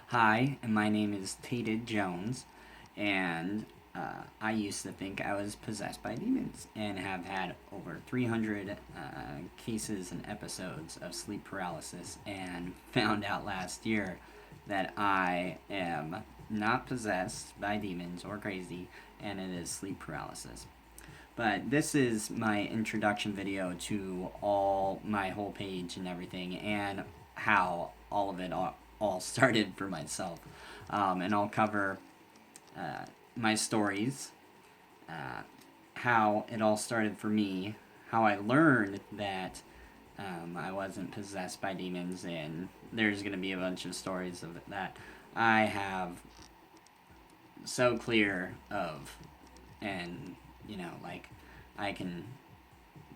Hi, and my name is Tated Jones, and I used to think I was possessed by demons and have had over 300 cases and episodes of sleep paralysis, and found out last year that I am not possessed by demons or crazy, and it is sleep paralysis. But this is my introduction video to all my whole page and everything, and how all of it all started for myself. And I'll cover my stories, uh, how it all started for me, how I learned that I wasn't possessed by demons, and there's going to be a bunch of stories of that I have so clear of, and like I can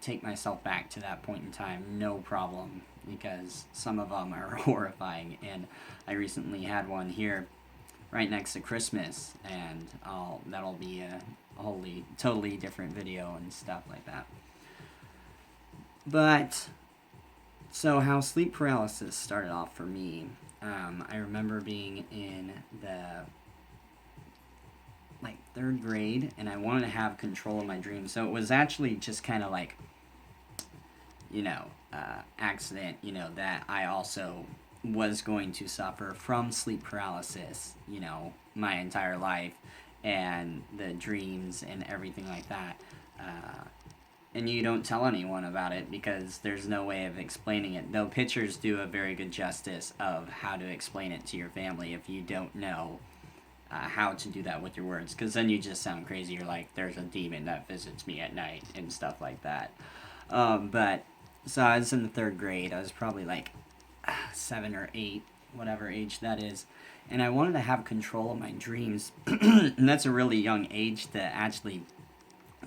take myself back to that point in time, no problem, because some of them are horrifying. And I recently had one here right next to Christmas, and that'll be a wholly totally different video and stuff like that. But so how sleep paralysis started off for me, I remember being in the like third grade, and I wanted to have control of my dreams. So it was actually just kind of like accident, that I also was going to suffer from sleep paralysis, my entire life, and the dreams and everything like that. And you don't tell anyone about it because there's no way of explaining it. Though pictures do a very good justice of how to explain it to your family if you don't know how to do that with your words. Because then you just sound crazy. You're like, there's a demon that visits me at night and stuff like that. But so I was in the third grade. I was probably like 7 or 8, whatever age that is. And I wanted to have control of my dreams. And that's a really young age to actually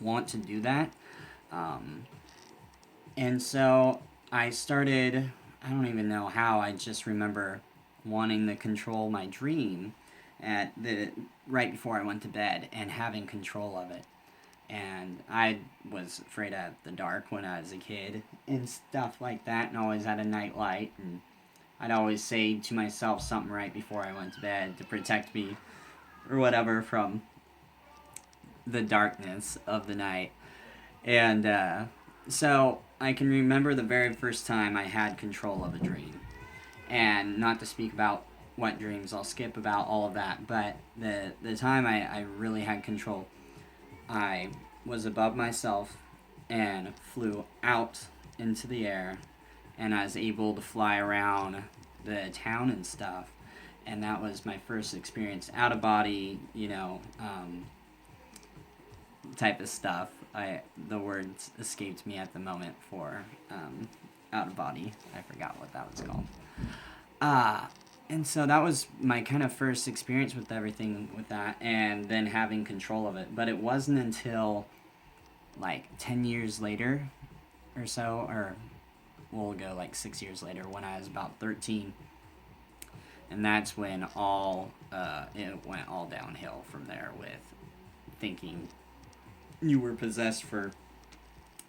want to do that. And so I started, I don't even know how, I just remember wanting to control my dream at the right before I went to bed and having control of it. And I was afraid of the dark when I was a kid and stuff like that, and always had a night light, and I'd always say to myself something right before I went to bed to protect me or whatever from the darkness of the night. And so I can remember the very first time I had control of a dream. And not to speak about what dreams, I'll skip about all of that, but the time I really had control, I was above myself and flew out into the air, and I was able to fly around the town and stuff. And that was my first experience out of body, type of stuff. The words escaped me at the moment for out of body. I forgot what that was called. Uh, and so that was my kind of first experience with everything with that, and then having control of it. But it wasn't until like 10 years later or so, or we'll go like 6 years later, when I was about 13. And that's when it went all downhill from there, with thinking you were possessed for,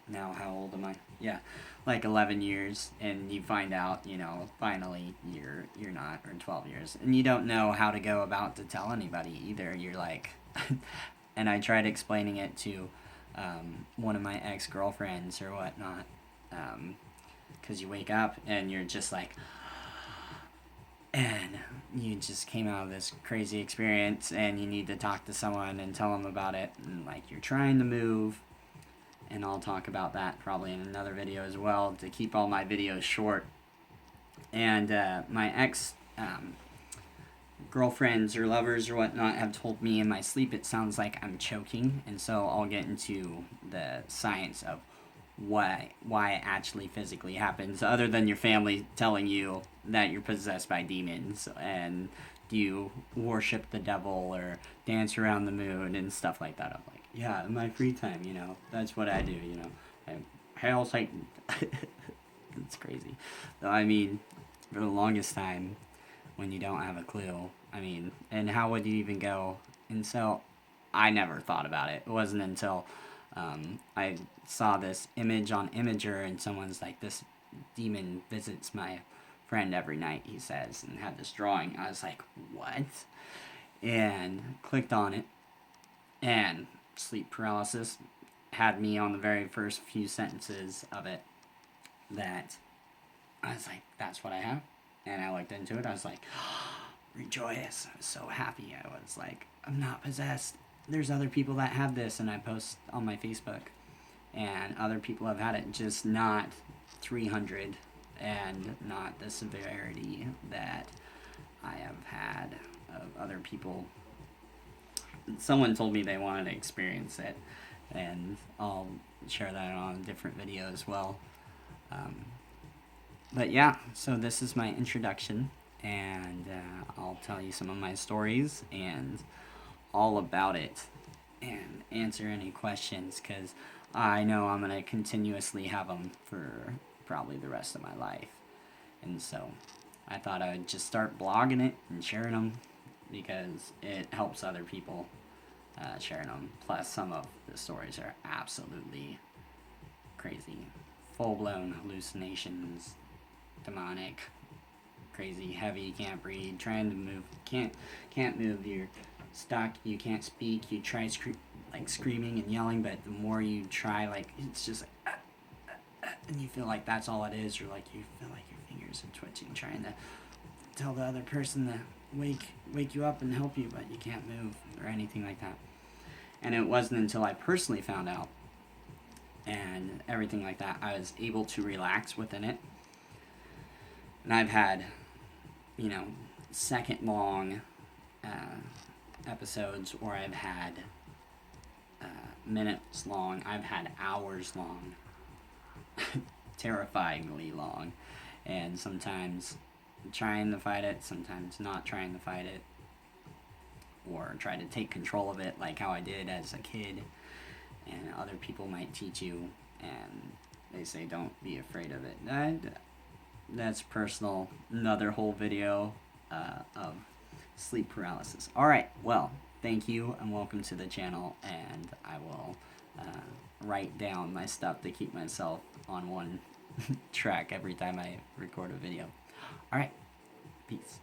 now how old am I? Yeah, like 11 years, and you find out, finally you're not, or 12 years, and you don't know how to go about to tell anybody either. You're like, and I tried explaining it to one of my ex-girlfriends or whatnot, because you wake up and you're just like, and you just came out of this crazy experience, and you need to talk to someone and tell them about it, and like you're trying to move. And I'll talk about that probably in another video as well, to keep all my videos short. And my ex girlfriends or lovers or whatnot have told me in my sleep it sounds like I'm choking, and so I'll get into the science of why it actually physically happens, other than your family telling you that you're possessed by demons, and you worship the devil or dance around the moon and stuff like that. I'm like, yeah, in my free time, that's what I do, Hail Satan. It's crazy. Though, I mean, for the longest time, when you don't have a clue, and how would you even go? And so I never thought about it. It wasn't until I saw this image on Imager, and someone's like, this demon visits my friend every night, he says, and had this drawing. I was like, what? And clicked on it, and sleep paralysis had me on the very first few sentences of it that I was like, that's what I have. And I looked into it. I was like, rejoice. I was so happy. I was like, I'm not possessed. There's other people that have this. And I post on my Facebook. And other people have had it, just not 300 and not the severity that I have had of other people. Someone told me they wanted to experience it, and I'll share that on a different video as well. But yeah, so this is my introduction, and I'll tell you some of my stories and all about it, and answer any questions, because I know I'm going to continuously have them for probably the rest of my life. And so I thought I would just start blogging it and sharing them, because it helps other people sharing them. Plus, some of the stories are absolutely crazy. Full-blown hallucinations, demonic, crazy, heavy, can't breathe, trying to move, can't move, you're stuck, you can't speak, you try screaming and yelling, but the more you try, like, it's just like, and you feel like that's all it is, or like you feel like your fingers are twitching, trying to tell the other person to wake you up and help you, but you can't move, or anything like that. And it wasn't until I personally found out and everything like that, I was able to relax within it. And I've had, second long episodes, or I've had minutes long, I've had hours long, terrifyingly long, and sometimes trying to fight it, sometimes not trying to fight it, or try to take control of it like how I did as a kid. And other people might teach you, and they say don't be afraid of it. That's personal. Another whole video of sleep paralysis. Alright, well, thank you and welcome to the channel, and I will write down my stuff to keep myself on one track every time I record a video. Alright, peace.